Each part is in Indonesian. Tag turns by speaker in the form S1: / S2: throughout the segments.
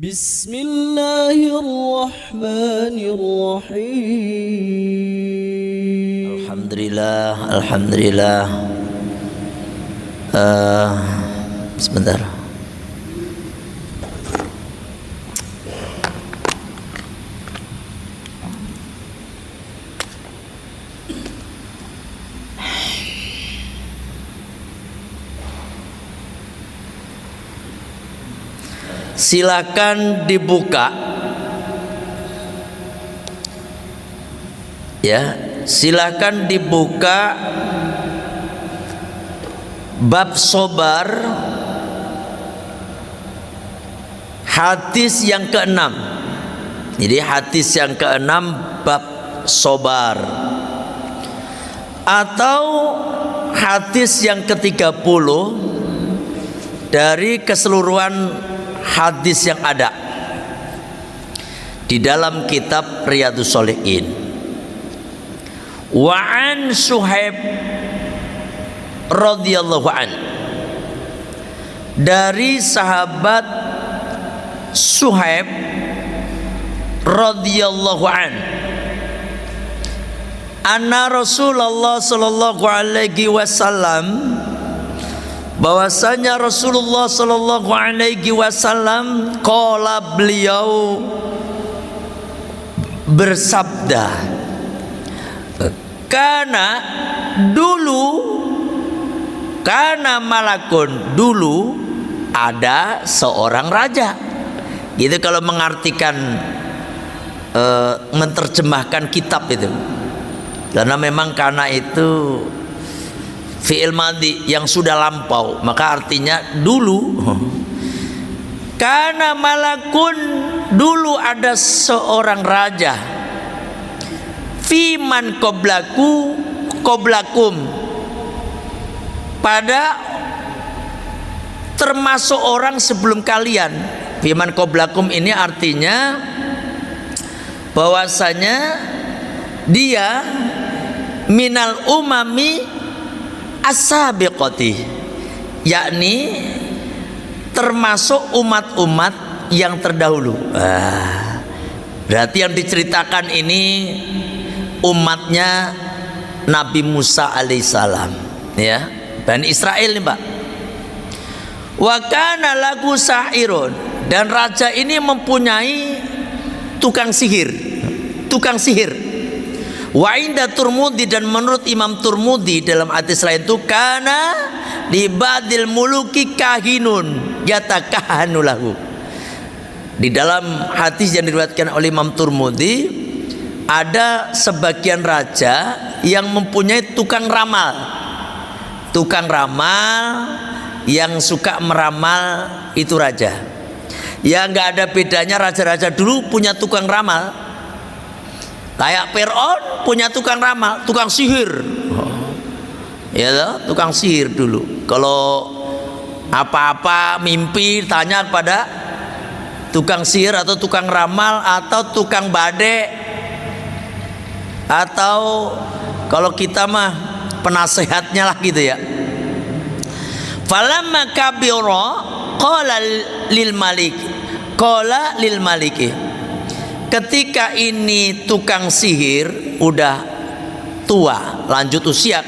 S1: Bismillahirrahmanirrahim. Alhamdulillah. Sebentar. Silakan dibuka, ya. Silakan dibuka bab sobar, hadis yang ke-6. Jadi hadis yang ke-6 bab sobar, atau hadis yang ke-30 dari keseluruhan hadis yang ada di dalam kitab Riyadhus Shalihin. Wa an Suhaib radhiyallahu an, dari sahabat Suhaib radhiyallahu an, anna Rasulullah sallallahu alaihi wasallam, bahwasanya Rasulullah sallallahu alaihi wasallam qala, beliau bersabda, karena dulu, karena malakun, dulu ada seorang raja. Gitu kalau mengartikan, menerjemahkan kitab itu, karena memang karena itu fi'il madhi yang sudah lampau, maka artinya dulu. Karena malakun, dulu ada seorang raja, fiman qoblakum, pada termasuk orang sebelum kalian. Fiman qoblakum ini artinya bahwasanya dia minal umami as-sabiqati, yakni termasuk umat-umat yang terdahulu. Berarti yang diceritakan ini umatnya Nabi Musa alaihissalam, ya, Bani Israel nih, Pak. Wa kana lahu sahirun, dan raja ini mempunyai tukang sihir. Wa inda Turmudi, dan menurut Imam Turmudi dalam hadis lain itu, kana di badil muluki kahinun yatakahanu lahu. Di dalam hadis yang diriwayatkan oleh Imam Turmudi, ada sebagian raja yang mempunyai tukang ramal yang suka meramal. Itu raja ya, nggak ada bedanya. Raja-raja dulu punya tukang ramal. Kayak Fir'aun punya tukang ramal, tukang sihir. Ya, tukang sihir dulu. Kalau apa-apa mimpi tanya kepada tukang sihir atau tukang ramal atau tukang bade, atau kalau kita mah penasehatnya lah gitu ya. Falamma kabira qala lil maliki, ketika ini tukang sihir udah tua, lanjut usia,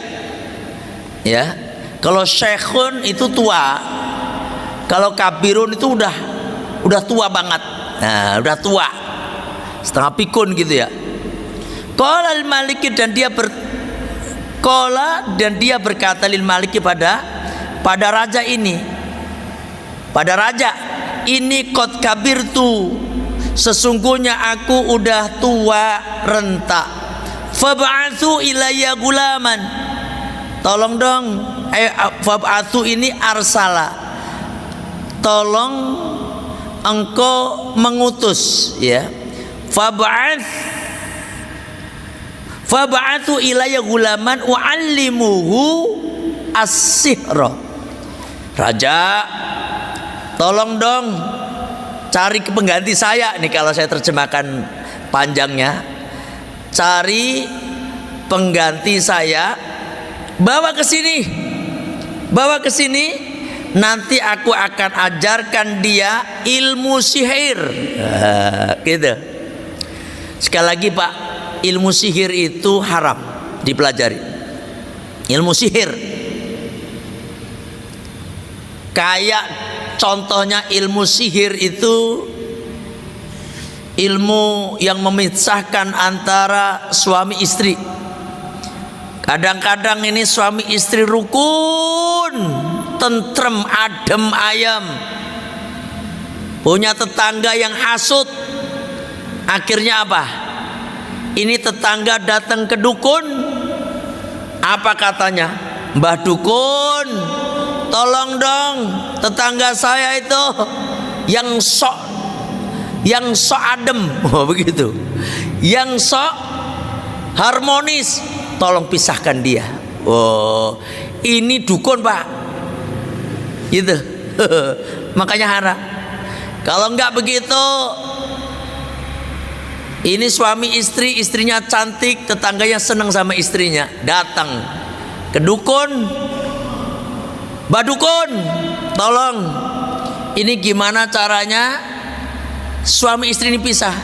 S1: ya. Kalau syekhun itu tua, kalau kabirun itu udah tua banget. Nah, udah tua, setengah pikun gitu ya. Qala lil maliki, dan dia berkata lil maliki pada raja ini, qad kabirtu, sesungguhnya aku udah tua renta. Fab'atsu ilayya gulaman, tolong dong. Fab'atsu ini arsala, tolong engkau mengutus, ya. Fab'atsu ilayya gulaman u'allimuhu as-sihra. Raja, tolong dong cari pengganti saya. Nih kalau saya terjemahkan panjangnya, cari pengganti saya, bawa ke sini nanti aku akan ajarkan dia ilmu sihir. Gitu. Sekali lagi Pak, ilmu sihir itu haram dipelajari. Ilmu sihir kayak contohnya ilmu sihir itu ilmu yang memisahkan antara suami istri. Kadang-kadang ini suami istri rukun, tentrem, adem ayam, punya tetangga yang hasut. Akhirnya apa? Ini tetangga datang ke dukun. Apa katanya? Mbah dukun, tolong dong, tetangga saya itu yang sok adem, begitu, yang sok harmonis, tolong pisahkan dia. Oh, ini dukun Pak, gitu. Makanya haram. Kalau enggak begitu, ini suami istri, istrinya cantik, tetangganya senang sama istrinya, datang ke dukun. Mbak dukun, tolong, ini gimana caranya suami istri ini pisah?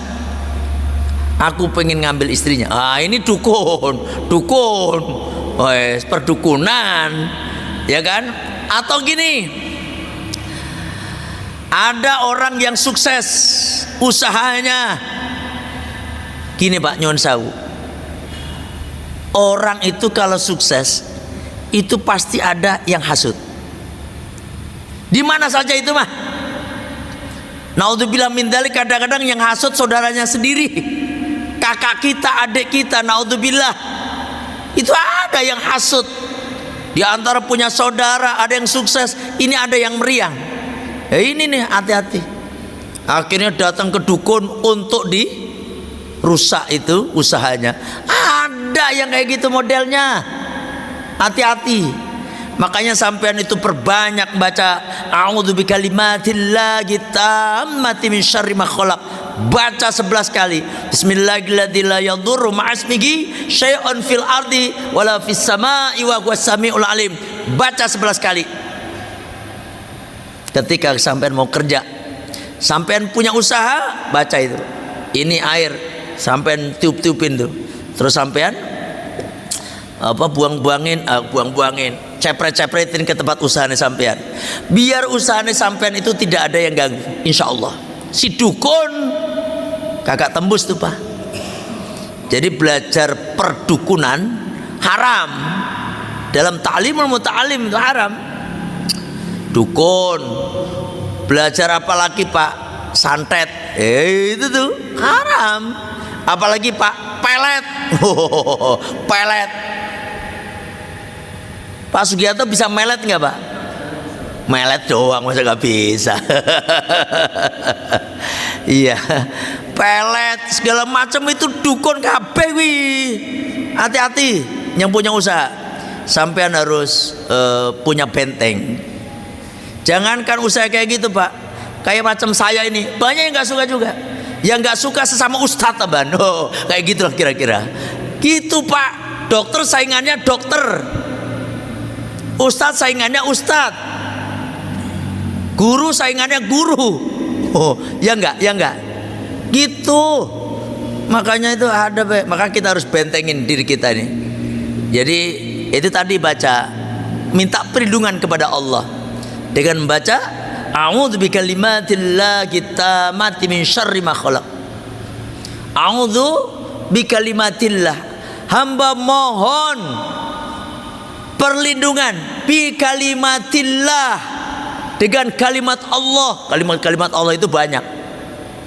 S1: Aku pengen ngambil istrinya. Ini dukun, perdukunan, ya kan? Atau gini, ada orang yang sukses usahanya. Gini Pak, nyuwun sewu. Orang itu kalau sukses itu pasti ada yang hasut. Di mana saja itu mah. Naudzubillah min dzalik, kadang-kadang yang hasut saudaranya sendiri, kakak kita, adik kita, naudzubillah. Itu ada yang hasut. Di antara punya saudara ada yang sukses, ini ada yang meriang. Ini nih, hati-hati. Akhirnya datang ke dukun untuk dirusak itu usahanya. Ada yang kayak gitu modelnya. Hati-hati. Makanya sampean itu perbanyak baca a'udzu bikalimatillahi tammati min syarri ma khalaq. Baca 11 kali. Bismillahirrahmanirrahim, la yadurru ma'asmihi syai'un fil ardi wala fis sama'i wa huwas samiul alim. Baca 11 kali. Ketika sampean mau kerja, sampean punya usaha, baca itu. Ini air, sampean tiup-tiupin tuh. Terus sampean buang-buangin, cepret-cepretin ke tempat usahanya sampean, biar usahanya sampean itu tidak ada yang ganggu. Insya Allah si dukun kagak tembus tuh Pak. Jadi belajar perdukunan haram. Dalam ta'limul muta'alim itu haram. Dukun, belajar apalagi Pak, santet, itu tuh haram. Apalagi Pak, pelet. Pelet. Pak Sugiarto bisa melet nggak Pak? Melet doang, masa nggak bisa? Iya, pelet segala macam itu dukun kabeh wih. Hati-hati yang punya usaha, sampean harus punya benteng. Jangankan usaha kayak gitu Pak, kayak macam saya ini banyak yang nggak suka juga. Yang nggak suka sesama ustadz Aban. Kayak gitulah kira-kira. Gitu Pak, dokter saingannya dokter. Ustadz saingannya ustadz, guru saingannya guru. Ya enggak, gitu. Makanya itu ada, maka kita harus bentengin diri kita ini. Jadi itu tadi baca, minta perlindungan kepada Allah dengan membaca a'udzu bikalimatillahi tammati min syarri ma khalaq. A'udzu bikalimatillah, hamba mohon perlindungan bi kalimatillah, dengan kalimat Allah. Kalimat-kalimat Allah itu banyak,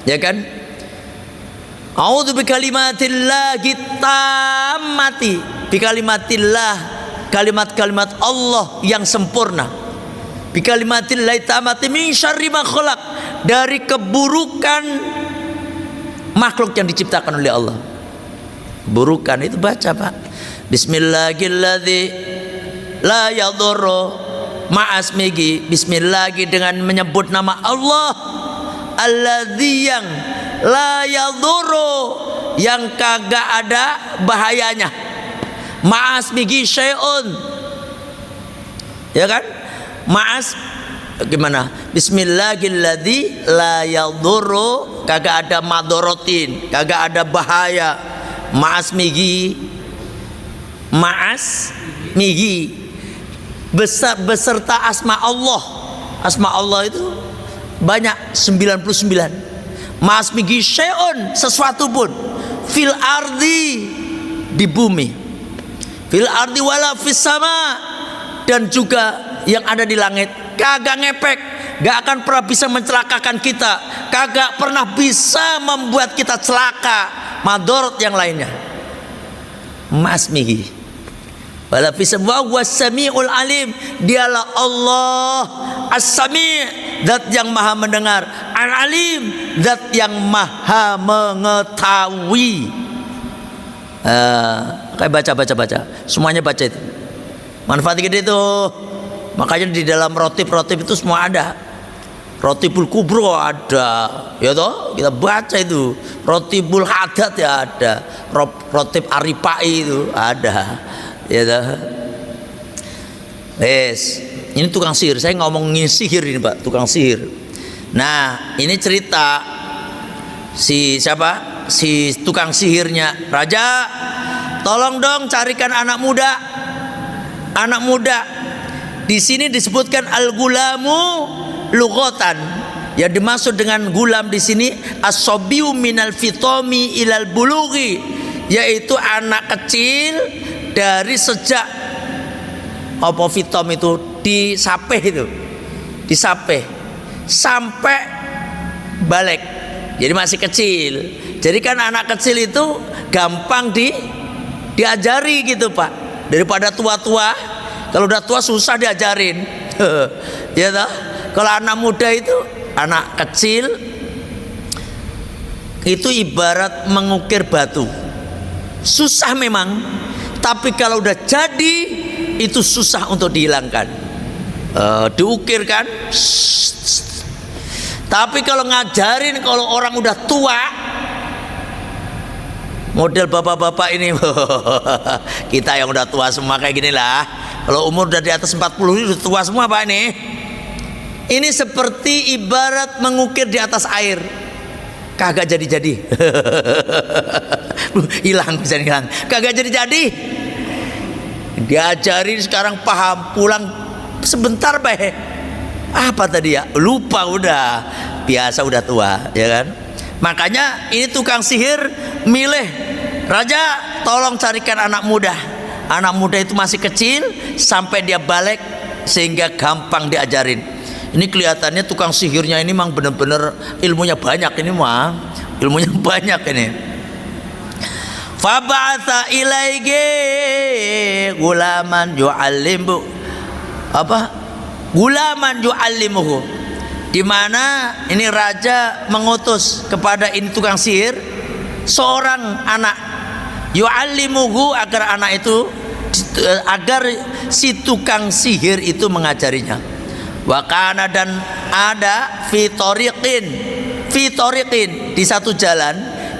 S1: ya kan? A'udzu bi kalimatillah tammati, bi kalimatillah, kalimat-kalimat Allah yang sempurna. Bi kalimatillah tammati min syarri ma khalaq, dari keburukan makhluk yang diciptakan oleh Allah. Burukan itu baca Pak. Bismillahirrahmanirrahim, la yadurru ma'asmihi, bismillah dengan menyebut nama Allah, alladzi yang la yadurru, yang kagak ada bahayanya, ma'asmihi syai'un, ya kan? Ma'as gimana? Bismillahilladzi la yadurru, kagak ada madorotin, kagak ada bahaya. Maas migi beserta asma Allah. Asma Allah itu banyak, 99. Maas migi syai'un, sesuatu pun, fil ardi, di bumi, fil ardi wala fis sama, dan juga yang ada di langit. Kagak ngepek, gak akan pernah bisa mencelakakan kita, kagak pernah bisa membuat kita celaka, madorot yang lainnya. Masmihi wala fis sama wa samiul alim, dialah Allah as-sami', zat yang maha mendengar, al-alim, zat yang maha mengetahui. Kayak baca semuanya, baca itu manfaat gede itu. Makanya di dalam rotib itu semua ada. Rotibul kubro ada, ya toh, kita baca itu. Rotibul hadat ya ada, rotib aripai itu ada, ya toh. Ini tukang sihir, saya ngomongin sihir ini Pak, tukang sihir. Nah ini cerita si siapa, si tukang sihirnya. Raja, tolong dong carikan anak muda. Di sini disebutkan al-gulamu lughatan. Yang dimaksud dengan gulam di sini as-sabiyu minal fitomi ilal bulughi, yaitu anak kecil dari sejak apa fitom itu disapeh itu, disapeh sampai balik. Jadi masih kecil. Jadi kan anak kecil itu gampang diajari gitu Pak, daripada tua-tua. Kalau udah tua susah diajarin. Ya toh? Kalau anak muda itu, anak kecil itu ibarat mengukir batu. Susah memang, tapi kalau udah jadi itu susah untuk dihilangkan. Diukir kan. Tapi kalau ngajarin, kalau orang udah tua, model bapak-bapak ini, kita yang udah tua semua kayak gini lah. Kalau umur udah di atas 40 ini udah tua semua Pak ini. Ini seperti ibarat mengukir di atas air, kagak jadi-jadi. Hilang, bisa hilang, kagak jadi-jadi. Diajarin sekarang paham, pulang sebentar baik. Apa tadi ya? Lupa udah. Biasa udah tua, ya kan? Makanya ini tukang sihir milih, Raja tolong carikan anak muda. Anak muda itu masih kecil sampai dia balik sehingga gampang diajarin. Ini kelihatannya tukang sihirnya ini memang benar-benar ilmunya banyak ini mah. Ilmunya banyak ini. Fab'atha ilaihi gulaman yu'allimu, apa? Gulaman yu'allimuhu. Di mana ini raja mengutus kepada ini tukang sihir seorang anak, yu'allimuhu, agar anak itu, agar si tukang sihir itu mengajarinya. Wa kana, dan ada fi tariqin, di satu jalan,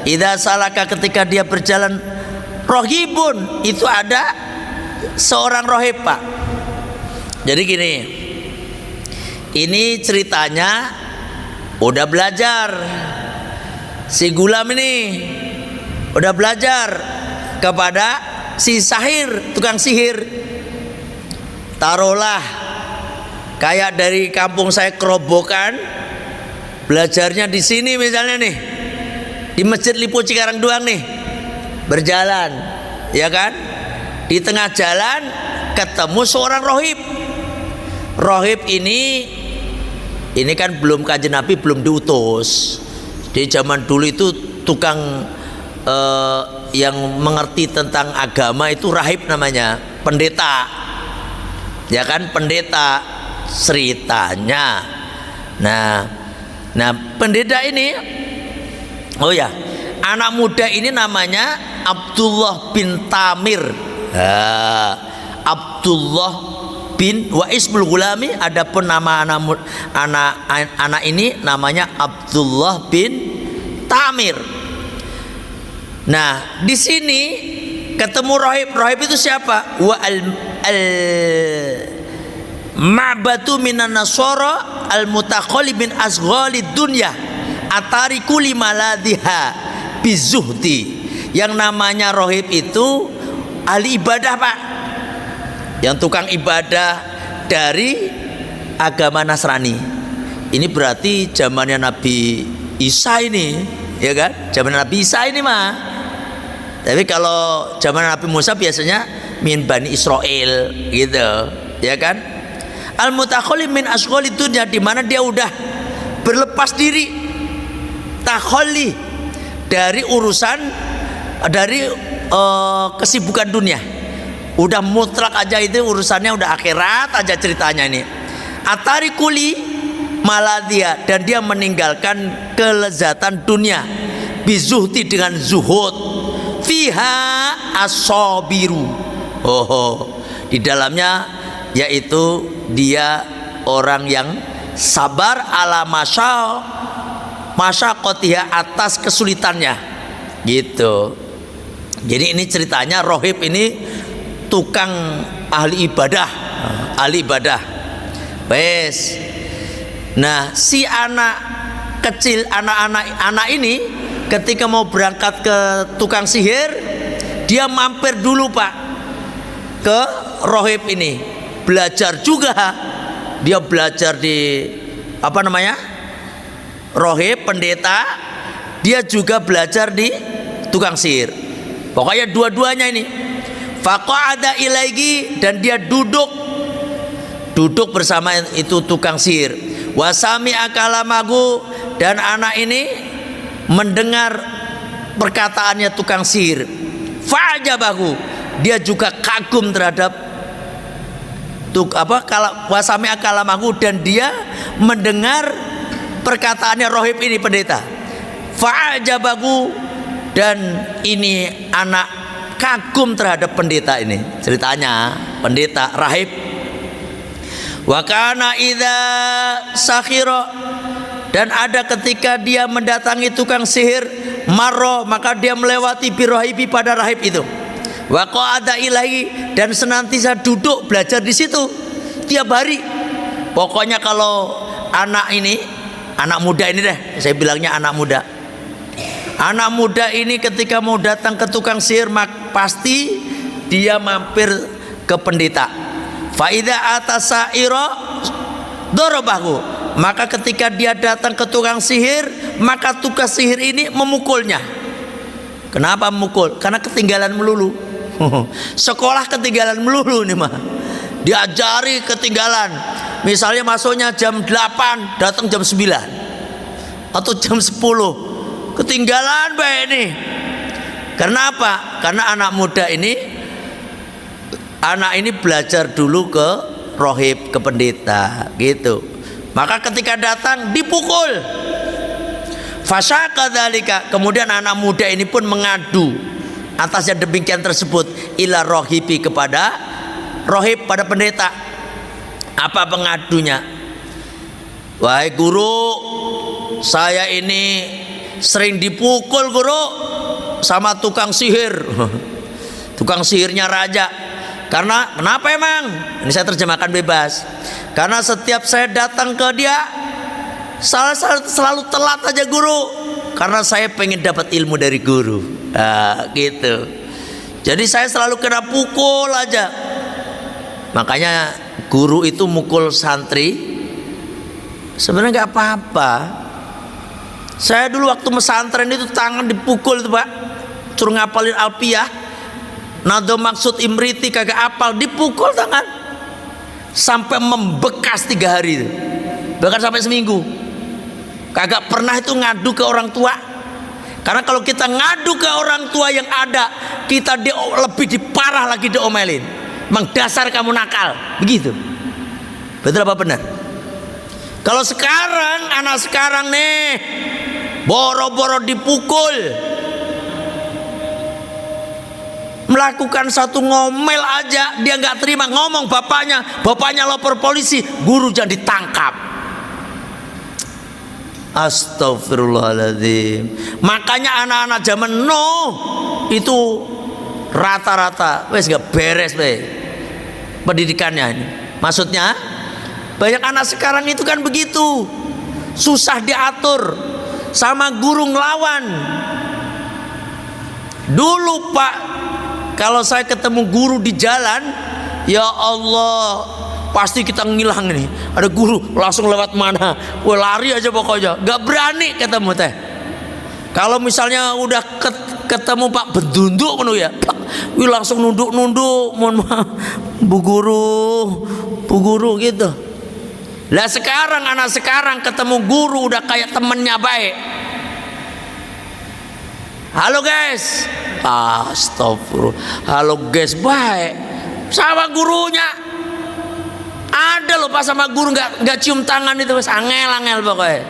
S1: idza salaka, ketika dia berjalan, rohibun, itu ada seorang rohib Pak. Jadi gini, ini ceritanya udah belajar, si gulam ini udah belajar kepada si sahir, tukang sihir. Taruhlah kayak dari kampung saya Kerobokan, belajarnya di sini misalnya nih, di Masjid Lipo Cikarang Doang nih, berjalan, ya kan? Di tengah jalan ketemu seorang rohib. Rohib ini kan belum Kanjeng Nabi belum diutus. Di zaman dulu itu tukang yang mengerti tentang agama itu rahib namanya, pendeta, ya kan, pendeta ceritanya. Nah pendeta ini, oh ya, anak muda ini namanya Abdullah bin Tamir. Abdullah bin wa ismul gulami, adapun nama anak ini namanya Abdullah bin Tamir. Nah, di sini ketemu rohib. Rohib itu siapa? ma'batu minan nasara al mutakhallib min asghalid dunya atariku limaladhiha bizuhdi. Yang namanya rohib itu ahli ibadah, Pak, yang tukang ibadah dari agama Nasrani. Ini berarti zamannya Nabi Isa ini, ya kan? Zaman Nabi Isa ini mah. Tapi kalau zaman Nabi Musa biasanya min Bani Israel gitu, ya kan? Al mutakhallim min asghalid dunya, di mana dia udah berlepas diri, takhalli dari urusan, dari kesibukan dunia. Udah mutlak aja, itu urusannya udah akhirat aja ceritanya ini. Atarikuli maladia, dan dia meninggalkan kelezatan dunia bizuhti, dengan zuhud. Fiha asobiru, di dalamnya yaitu dia orang yang sabar ala masyakotiha, atas kesulitannya gitu. Jadi ini ceritanya rohib ini tukang ahli ibadah, ahli ibadah. Wes. Nah, si anak kecil, anak ini ketika mau berangkat ke tukang sihir, dia mampir dulu, Pak, ke rohib ini, belajar juga. Dia belajar di apa namanya, rohib, pendeta. Dia juga belajar di tukang sihir. Pokoknya dua-duanya ini. Faqa'ada ilaihi, dan dia duduk bersama itu tukang sihir. Wasami akalamagu, dan anak ini mendengar perkataannya tukang sihir. Fa'jabahu, dia juga kagum terhadap wasami akalamagu, dan dia mendengar perkataannya rohib ini, pendeta. Fa'jabahu, dan ini anak kagum terhadap pendeta ini. Ceritanya pendeta rahib. Wa kana idza sakhira, dan ada ketika dia mendatangi tukang sihir, marro, maka dia melewati birohibi, pada rahib itu. Wa qa'ada ilaihi, dan senantiasa duduk belajar di situ tiap hari. Pokoknya kalau anak ini, anak muda ini deh, saya bilangnya anak muda. Anak muda ini ketika mau datang ke tukang sihir, pasti dia mampir ke pendeta. Faida atasairo dorobahu, maka ketika dia datang ke tukang sihir, maka tukang sihir ini memukulnya. Kenapa memukul? Karena ketinggalan melulu. Sekolah ketinggalan melulu nih mah. Diajari ketinggalan. Misalnya masuknya jam 8, datang jam 9 atau jam 10. Ketinggalan baik nih. Karena apa? Karena anak muda ini, anak ini belajar dulu ke rohib, ke pendeta gitu. Maka ketika datang dipukul. Fasyakadzalika, kemudian anak muda ini pun mengadu atas yang demikian tersebut ila rohibi, kepada rohib, pada pendeta. Apa pengadunya? Wahai guru, saya ini sering dipukul guru sama tukang sihir. Tukang sihirnya raja. Karena kenapa emang? Ini saya terjemahkan bebas. Karena setiap saya datang ke dia, selalu telat aja guru. Karena saya pengen dapat ilmu dari guru. Nah, gitu. Jadi saya selalu kena pukul aja. Makanya guru itu mukul santri sebenarnya nggak apa-apa. Saya dulu waktu mesantren itu tangan dipukul itu, Pak. Suruh ngapalin alpiyah, nado maksud imriti kagak apal, dipukul tangan sampai membekas 3 hari itu. Bahkan sampai seminggu. Kagak pernah itu ngadu ke orang tua. Karena kalau kita ngadu ke orang tua yang ada, kita lebih diparah lagi diomelin. Emang dasar kamu nakal, begitu. Betul apa benar? Kalau sekarang, anak sekarang nih boro-boro dipukul, melakukan satu ngomel aja dia nggak terima, ngomong bapaknya lapor polisi, guru jangan ditangkap. Astagfirullahaladzim. Makanya anak-anak zaman Nuh itu rata-rata wes nggak beres deh pendidikannya ini. Maksudnya Banyak anak sekarang itu kan begitu, susah diatur, sama guru ngelawan. Dulu Pak, kalau saya ketemu guru di jalan, ya Allah, pasti kita ngilang ini. Ada guru langsung lewat mana, wah lari aja pokoknya, gak berani ketemu teh. Kalau misalnya udah ketemu Pak Bedunduk penuh ya, wih langsung nunduk, mohon maaf bu guru gitu. Lah sekarang anak sekarang ketemu guru udah kayak temennya baik. Halo guys, astagfirullah, halo guys baik, sama gurunya. Ada loh pas sama guru nggak cium tangan itu, angel pokoknya.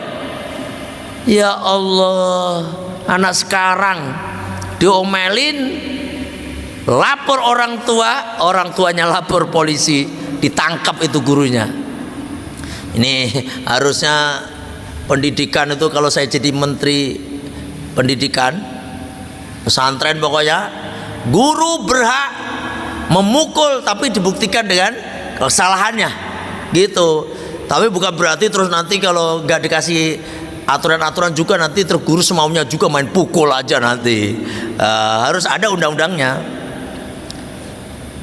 S1: Ya Allah, anak sekarang diomelin, lapor orang tuanya lapor polisi, ditangkap itu gurunya. Ini harusnya pendidikan itu, kalau saya jadi menteri pendidikan pesantren pokoknya, guru berhak memukul tapi dibuktikan dengan kesalahannya gitu. Tapi bukan berarti terus nanti kalau nggak dikasih aturan-aturan juga nanti terus guru semaunya juga main pukul aja nanti. Harus ada undang-undangnya.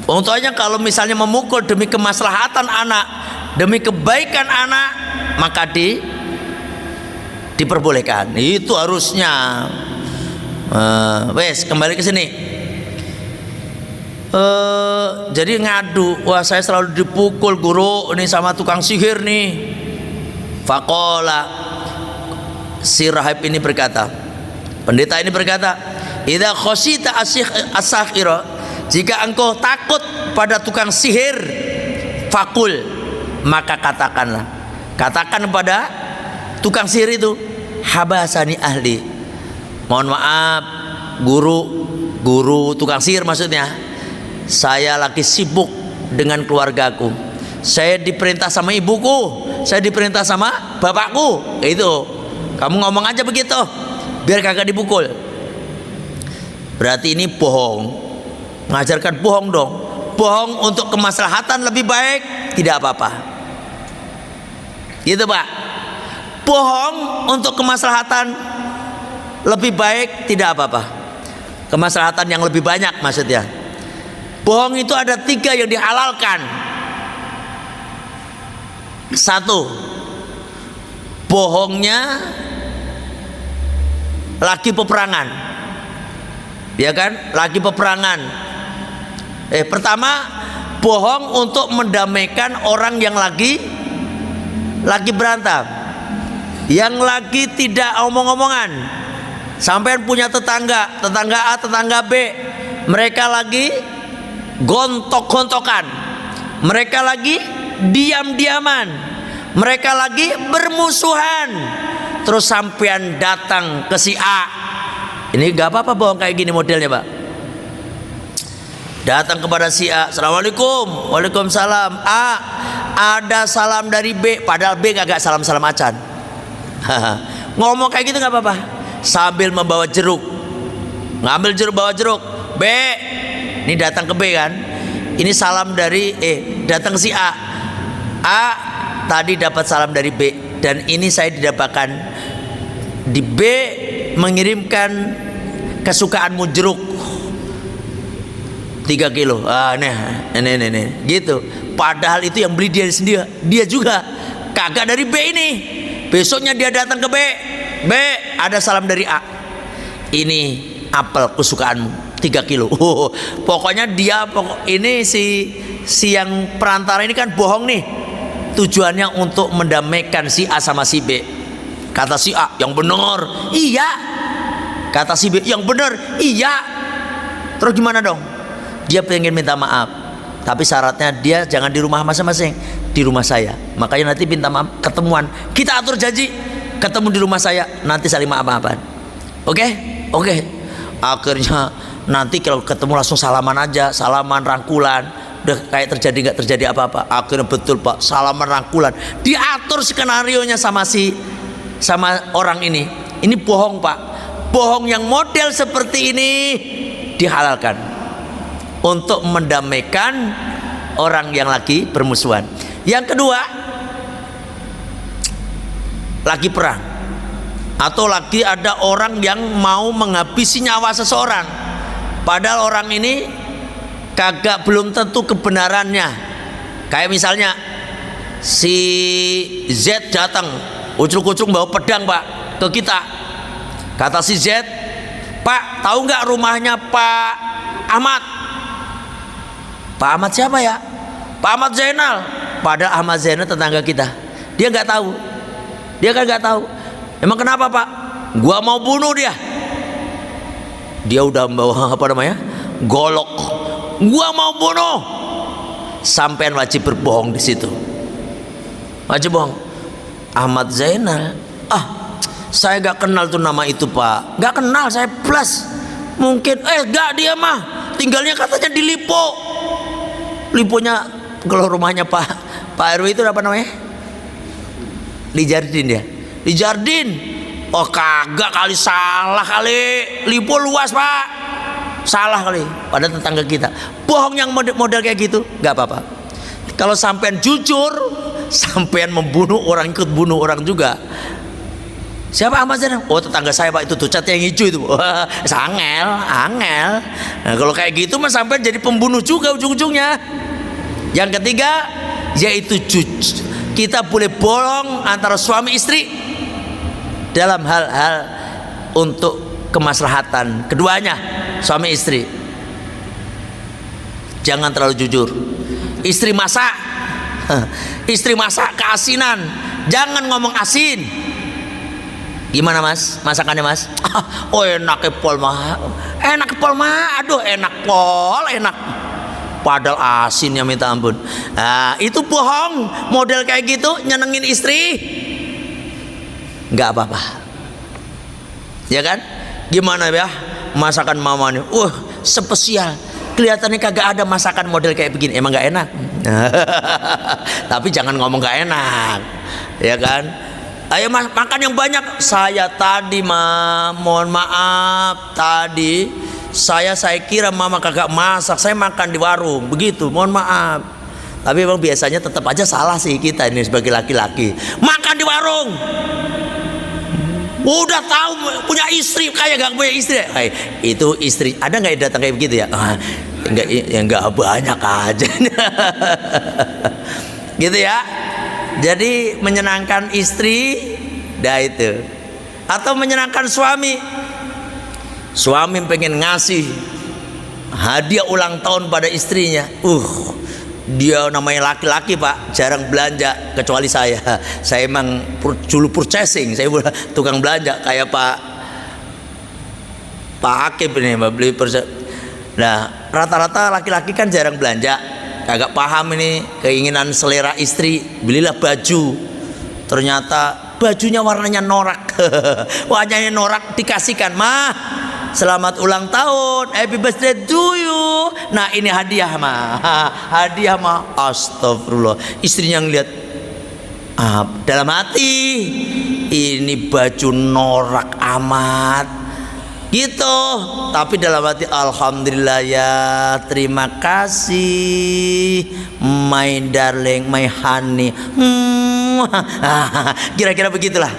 S1: Contohnya kalau misalnya memukul demi kemaslahatan anak, demi kebaikan anak, maka diperbolehkan. Itu harusnya. Wes kembali ke sini. Jadi ngadu, wah saya selalu dipukul guru ini sama tukang sihir nih. Faqala, si rahib ini berkata, pendeta ini berkata, idza khashita as-sakhira, jika engkau takut pada tukang sihir, fakul, maka katakan pada tukang sihir itu, habasani ahli, mohon maaf guru tukang sihir maksudnya, saya lagi sibuk dengan keluargaku, saya diperintah sama ibuku, saya diperintah sama bapakku. Itu kamu ngomong aja begitu biar kagak dipukul. Berarti ini bohong, mengajarkan bohong dong. Bohong untuk kemaslahatan lebih baik, tidak apa-apa gitu Pak. Bohong untuk kemaslahatan lebih baik, tidak apa-apa. Kemaslahatan yang lebih banyak maksudnya. Bohong itu ada 3 yang dihalalkan. 1, bohongnya lagi peperangan, ya kan? Lagi peperangan. Pertama, bohong untuk mendamaikan orang yang lagi berantem, yang lagi tidak omong-omongan. Sampean punya tetangga A, tetangga B, mereka lagi gontok-gontokan, mereka lagi diam-diaman, mereka lagi bermusuhan. Terus sampean datang ke si A, ini gak apa-apa bohong kayak gini modelnya Pak. Datang kepada si A, assalamualaikum, waalaikumsalam. A, ada salam dari B, padahal B kagak salam-salam acan. Ngomong kayak gitu gak apa-apa, sambil membawa jeruk, ngambil jeruk, bawa jeruk. B, ini datang ke B kan, ini salam dari datang ke si A. A tadi dapat salam dari B, dan ini saya didapatkan di B mengirimkan kesukaanmu jeruk 3 kilo. Nih gitu. Padahal itu yang beli dia sendiri, dia juga kagak dari B ini. Besoknya dia datang ke B, B ada salam dari A, ini apel kesukaanmu 3 kilo. Pokoknya ini si yang perantara ini kan bohong nih, tujuannya untuk mendamaikan si A sama si B. Kata si A, yang benar iya. Kata si B, yang benar iya. Terus gimana dong? Dia pengen minta maaf, tapi syaratnya dia jangan di rumah masing-masing, di rumah saya. Makanya nanti minta maaf, ketemuan, kita atur janji ketemu di rumah saya, nanti saling maaf-maafan. Oke. Akhirnya nanti kalau ketemu langsung salaman aja, salaman rangkulan, udah kayak terjadi nggak terjadi apa-apa. Akhirnya betul Pak, salaman rangkulan, diatur skenarionya sama orang ini. Ini bohong Pak. Bohong yang model seperti ini dihalalkan untuk mendamaikan orang yang lagi bermusuhan. Yang kedua, lagi perang, atau lagi ada orang yang mau menghabisi nyawa seseorang, padahal orang ini kagak belum tentu kebenarannya. Kayak misalnya si Z datang ucuk-ucuk bawa pedang Pak ke kita. Kata si Z, Pak, tahu nggak rumahnya Pak Ahmad? Pak Ahmad siapa ya? Pak Ahmad Zainal. Padahal Ahmad Zainal tetangga kita. Dia nggak tahu. Dia kan nggak tahu. Emang kenapa Pak? Gua mau bunuh dia. Dia udah bawa apa namanya? Golok. Gua mau bunuh. Sampean wajib berbohong di situ. Wajib bohong. Ahmad Zainal. Saya gak kenal tuh nama itu Pak. Gak kenal, saya plus. Mungkin gak, dia mah tinggalnya katanya di Lipo. Liponya kalau rumahnya Pak RW itu apa namanya? Di Jardin ya. Di Jardin. Oh kagak kali, salah kali. Lipo luas Pak. Salah kali. Pada tetangga kita. Bohong yang model kayak gitu gak apa-apa. Kalau sampean jujur, sampean membunuh orang, ikut bunuh orang juga. Siapa Ahmad Zainal? Oh tetangga saya Pak, itu tuh cat yang hijau itu. Wah, angel. Nah kalau kayak gitu mah sampai jadi pembunuh juga ujung-ujungnya. Yang ketiga yaitu jujur. Kita boleh bohong antara suami istri dalam hal-hal untuk kemaslahatan keduanya, suami istri. Jangan terlalu jujur. Istri masak, keasinan, jangan ngomong asin. Gimana Mas masakannya Mas? Oh enak pol mah, aduh enak pol, enak. Padahal asinnya minta ampun. Nah itu bohong, model kayak gitu nyenengin istri, nggak apa-apa, ya kan? Gimana ya masakan mama nih? Spesial. Kelihatannya kagak ada masakan model kayak begini. Emang nggak enak. Tapi jangan ngomong nggak enak, ya kan? Ayo mas, makan yang banyak. Saya tadi mohon maaf, tadi saya kira mama kagak masak, saya makan di warung, begitu, mohon maaf. Tapi memang biasanya tetap aja salah sih kita ini sebagai laki-laki. Makan di warung, udah tahu punya istri, kayak gak punya istri. Itu istri, ada nggak yang datang kayak begitu ya? Enggak banyak aja. Gitu ya. Jadi menyenangkan istri, dah itu. Atau menyenangkan suami. Suami pengen ngasih hadiah ulang tahun pada istrinya. Dia namanya laki-laki Pak, jarang belanja kecuali saya. Saya emang julu purchasing, saya tukang belanja kayak Pak Akib ini beli Nah, rata-rata laki-laki kan jarang belanja. Agak paham ini keinginan selera istri, belilah baju, ternyata bajunya warnanya norak. Warnanya norak, dikasihkan, mah selamat ulang tahun, happy birthday to you. Nah ini hadiah mah, astagfirullah. Istrinya ngeliat, dalam hati, ini baju norak amat gitu, tapi dalam hati alhamdulillah ya, terima kasih my darling, my honey. Kira-kira begitulah,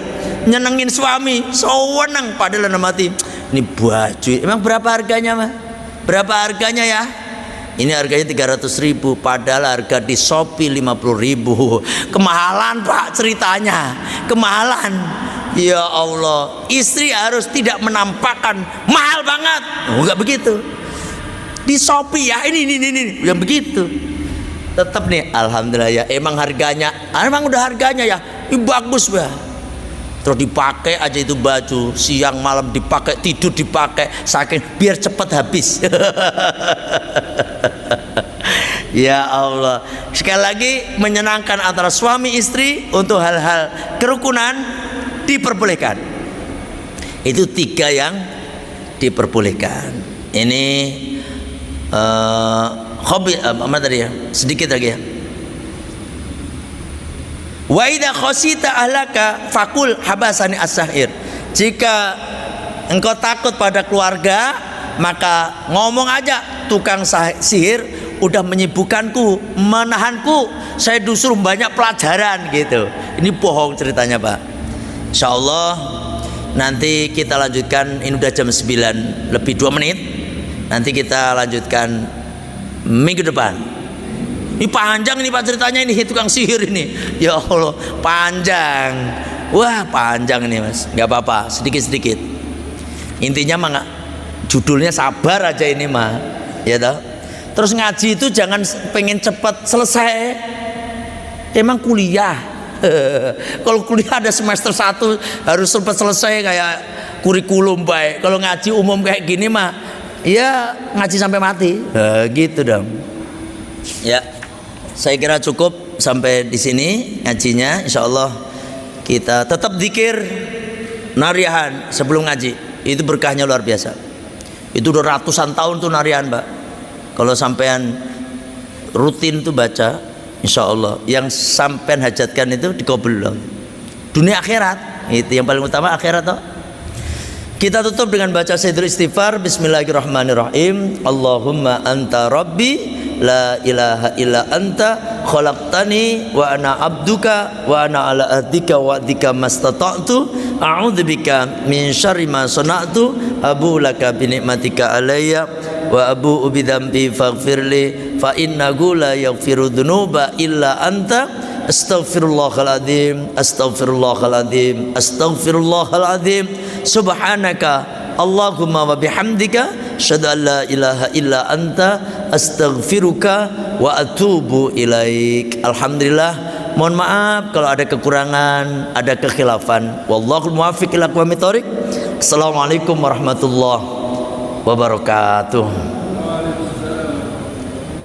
S1: nyenengin suami, seneng. Padahal dalam hati, ini baju emang berapa harganya mah? Berapa harganya ya? Ini harganya 300.000, padahal harga di Shopee 50.000. Kemahalan Pak, ceritanya kemahalan. Ya Allah, istri harus tidak menampakkan mahal banget. Enggak begitu. Di Shopee ya, ini yang begitu. Tetap nih, alhamdulillah ya, emang harganya, emang udah harganya ya, ini bagus bah. Terus dipakai aja itu baju, siang malam dipakai, tidur dipakai, saking biar cepat habis. Ya Allah, sekali lagi menyenangkan antara suami istri untuk hal-hal kerukunan diperbolehkan. Itu 3 yang diperbolehkan. Ini hobi apa tadi ya? Sedikit lagi ya. Wa idza khasita ahlaka faqul habasani as-sahir. Jika engkau takut pada keluarga, maka ngomong aja, tukang sihir udah menyibukkanku, menahanku, saya disuruh banyak pelajaran gitu. Ini bohong ceritanya Pak. Insya Allah nanti kita lanjutkan. Ini udah jam 9 lebih 2 menit. Nanti kita lanjutkan minggu depan. Ini panjang ini Pak ceritanya, ini tukang sihir ini. Ya Allah, panjang. Wah, panjang ini Mas. Nggak apa-apa, sedikit-sedikit. Intinya mah judulnya sabar aja ini mah. Ya toh? Terus ngaji itu jangan pengen cepat selesai. Emang kuliah. Kalau kuliah ada semester 1 harus cepat selesai kayak kurikulum baik. Kalau ngaji umum kayak gini mah ya ngaji sampai mati. Gitu dong. Ya. Saya kira cukup sampai di sini ngajinya. Insya Allah kita tetap zikir narihan sebelum ngaji. Itu berkahnya luar biasa. Itu udah ratusan tahun tuh narihan, Mbak. Kalau sampean rutin tuh baca, insya Allah yang sampean hajatkan itu dikabul. Dunia akhirat itu yang paling utama, akhirat toh. Kita tutup dengan baca Sayyidul Istighfar. Bismillahirrahmanirrahim. Allahumma anta rabbi la ilaha illa anta khalaqtani wa ana abduka wa ana ala ahdika wa ahdika mastata'tu a'udzubika min syarri ma sana'tu abu laka bi ni'matika alayya wa abu bi dzambi faghfirli fa innahu la yaghfiru dzunuba illa anta astaghfirullahaladzim astaghfirullahaladzim astaghfirullahaladzim subhanaka Allahumma wa bihamdika asyhadu an la ilaha illa anta astaghfiruka wa atubu ilaik. Alhamdulillah, mohon maaf kalau ada kekurangan, ada kekhilafan. Wallahul muwaffiq ila aqwamit thoriq. Assalamualaikum warahmatullahi wabarakatuh.